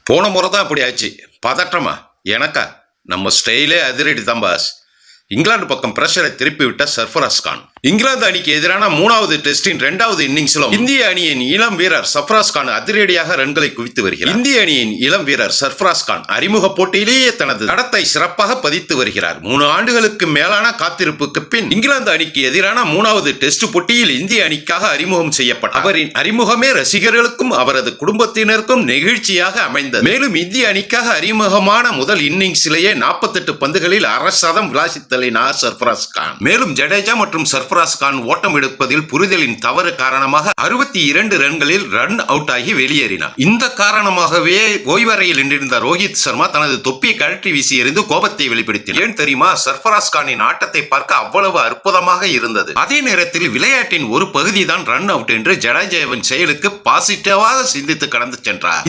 போன முறை தான் அப்படி ஆச்சு. பதற்றமா எனக்கா? நம்ம ஸ்டைலே அதிரடி தான் பாஸ். இங்கிலாந்து பக்கம் பிரஷரை திருப்பி விட்ட சர்ஃபராஸ் கான். இங்கிலாந்து அணிக்கு எதிரான 3வது டெஸ்டின் 2வது இன்னிங்ஸிலும் இந்திய அணியின் இளம் வீரர் சர்ஃபராஸ் கான் அதிரடியாக ரன்களை குவித்து வருகிறார். இந்திய அணியின் இளம் வீரர் சர்ஃபராஸ் கான் அறிமுக போட்டியிலேயே தனது தடத்தை சிறப்பாக பதித்து வருகிறார். 3 ஆண்டுகளுக்கு மேலான காத்திருப்புக்கு பின் இங்கிலாந்து அணிக்கு எதிரான 3வது டெஸ்ட் போட்டியில் இந்திய அணிக்காக அறிமுகம் செய்யப்பட்டார். அவரின் அறிமுகமே ரசிகர்களுக்கும் அவரது குடும்பத்தினருக்கும் நெகிழ்ச்சியாக அமைந்தது. மேலும் இந்திய அணிக்காக அறிமுகமான முதல் இன்னிங்ஸிலேயே 48 பந்துகளில் அரசதம் விளாசித்தலினார் சர்ஃபராஸ் கான். மேலும் ஜடேஜா மற்றும் சர்ஃபராஸ் கான் ஓட்டம் எடுப்பதில் புரிதலின் தவறு காரணமாக 62 ரன்களில் ரன் அவுட் ஆகி வெளியேறினார். இந்த காரணமாகவே ஓய்வறையில் நின்றிருந்த ரோஹித் சர்மா தனது தொப்பியை கழற்றி வீசி எறிந்து கோபத்தை வெளிப்படுத்தினார். ஏன் தெரியுமா? சர்ஃபராஸ் கானின் ஆட்டத்தை பார்க்க அவ்வளவு அற்புதமாக இருந்தது. அதே நேரத்தில் விளையாட்டின் ஒரு பகுதி தான் ரன் அவுட் என்று ஜடேஜாவின் செயலுக்கு பாசிட்டிவாக சிந்தித்து கடந்து சென்றார்.